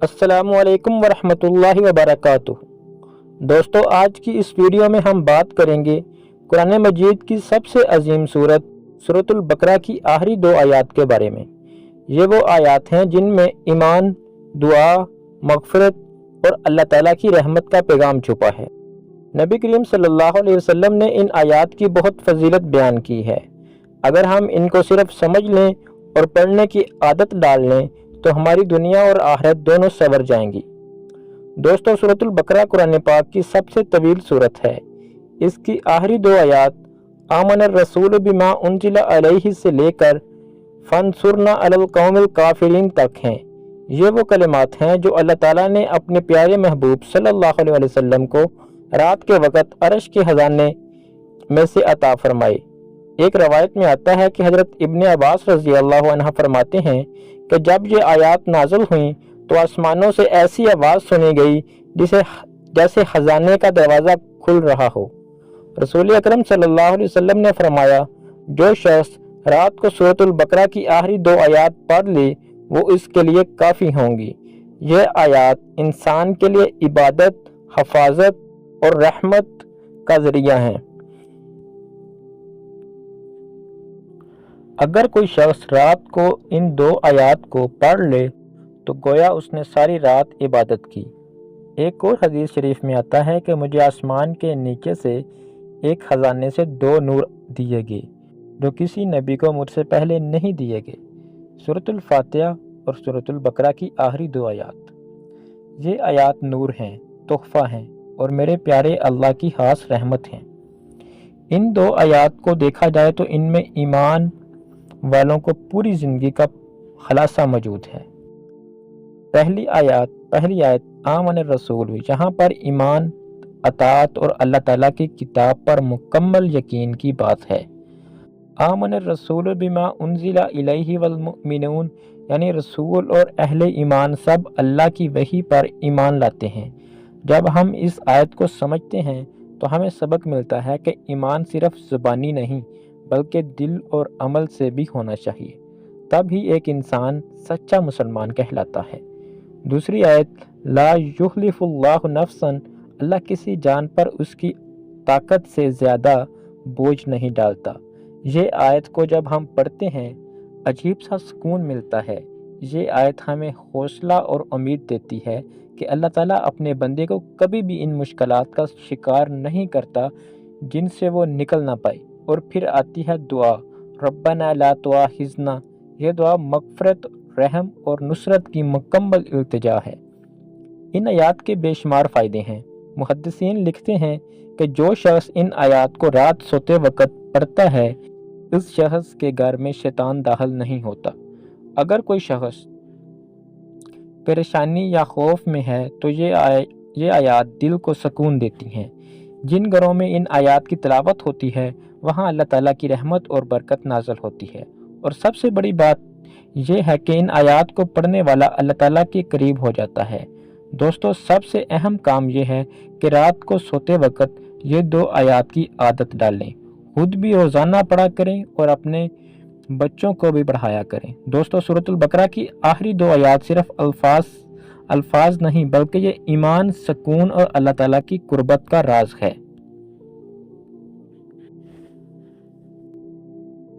السلام علیکم ورحمۃ اللہ وبرکاتہ۔ دوستو، آج کی اس ویڈیو میں ہم بات کریں گے قرآن مجید کی سب سے عظیم سورت سورۃ البقرہ کی آخری 2 آیات کے بارے میں۔ یہ وہ آیات ہیں جن میں ایمان، دعا، مغفرت اور اللہ تعالیٰ کی رحمت کا پیغام چھپا ہے۔ نبی کریم صلی اللہ علیہ وسلم نے ان آیات کی بہت فضیلت بیان کی ہے۔ اگر ہم ان کو صرف سمجھ لیں اور پڑھنے کی عادت ڈال لیں تو ہماری دنیا اور آخرت دونوں سنور جائیں گی۔ دوستو، سورۃ البقرہ قرآن پاک کی سب سے طویل سورت ہے۔ اس کی آخری 2 آیات آمن الرسول بما انزل علیہ سے لے کر فانصرنا علی القوم الکافرین تک ہیں۔ یہ وہ کلمات ہیں جو اللہ تعالیٰ نے اپنے پیارے محبوب صلی اللہ علیہ وسلم کو رات کے وقت عرش کے خزانے میں سے عطا فرمائے۔ ایک روایت میں آتا ہے کہ حضرت ابن عباس رضی اللہ عنہ فرماتے ہیں کہ جب یہ آیات نازل ہوئیں تو آسمانوں سے ایسی آواز سنی گئی جیسے خزانے کا دروازہ کھل رہا ہو۔ رسول اکرم صلی اللہ علیہ وسلم نے فرمایا، جو شخص رات کو سورۃ البقرہ کی آخری 2 آیات پڑھ لے وہ اس کے لیے کافی ہوں گی۔ یہ آیات انسان کے لیے عبادت، حفاظت اور رحمت کا ذریعہ ہیں۔ اگر کوئی شخص رات کو ان 2 آیات کو پڑھ لے تو گویا اس نے ساری رات عبادت کی۔ ایک اور حدیث شریف میں آتا ہے کہ مجھے آسمان کے نیچے سے ایک خزانے سے 2 نور دیے گئے جو کسی نبی کو مجھ سے پہلے نہیں دیے گئے۔ سورۃ الفاتحہ اور سورۃ البقرہ کی آخری 2 آیات۔ یہ آیات نور ہیں، تحفہ ہیں اور میرے پیارے اللہ کی خاص رحمت ہیں۔ ان 2 آیات کو دیکھا جائے تو ان میں ایمان والوں کو پوری زندگی کا خلاصہ موجود ہے۔ پہلی آیت آمن الرسول، یہاں پر ایمان، اطاعت اور اللہ تعالیٰ کی کتاب پر مکمل یقین کی بات ہے۔ آمن الرسول بما انزل الیہ والمؤمنون، یعنی رسول اور اہل ایمان سب اللہ کی وحی پر ایمان لاتے ہیں۔ جب ہم اس آیت کو سمجھتے ہیں تو ہمیں سبق ملتا ہے کہ ایمان صرف زبانی نہیں بلکہ دل اور عمل سے بھی ہونا چاہیے، تب ہی ایک انسان سچا مسلمان کہلاتا ہے۔ دوسری آیت لا یخلف اللہ نفسا، اللہ کسی جان پر اس کی طاقت سے زیادہ بوجھ نہیں ڈالتا۔ یہ آیت کو جب ہم پڑھتے ہیں عجیب سا سکون ملتا ہے۔ یہ آیت ہمیں حوصلہ اور امید دیتی ہے کہ اللہ تعالیٰ اپنے بندے کو کبھی بھی ان مشکلات کا شکار نہیں کرتا جن سے وہ نکل نہ پائے۔ اور پھر آتی ہے دعا، ربنا لا تؤاخذنا۔ یہ دعا مغفرت، رحم اور نصرت کی مکمل التجا ہے۔ ان آیات کے بے شمار فائدے ہیں۔ محدثین لکھتے ہیں کہ جو شخص ان آیات کو رات سوتے وقت پڑھتا ہے اس شخص کے گھر میں شیطان داخل نہیں ہوتا۔ اگر کوئی شخص پریشانی یا خوف میں ہے تو یہ آیات دل کو سکون دیتی ہیں۔ جن گھروں میں ان آیات کی تلاوت ہوتی ہے وہاں اللہ تعالیٰ کی رحمت اور برکت نازل ہوتی ہے۔ اور سب سے بڑی بات یہ ہے کہ ان آیات کو پڑھنے والا اللہ تعالیٰ کے قریب ہو جاتا ہے۔ دوستو، سب سے اہم کام یہ ہے کہ رات کو سوتے وقت یہ 2 آیات کی عادت ڈالیں، خود بھی روزانہ پڑھا کریں اور اپنے بچوں کو بھی پڑھایا کریں۔ دوستو، سورۃ البقرہ کی آخری 2 آیات صرف الفاظ نہیں بلکہ یہ ایمان، سکون اور اللہ تعالیٰ کی قربت کا راز ہے۔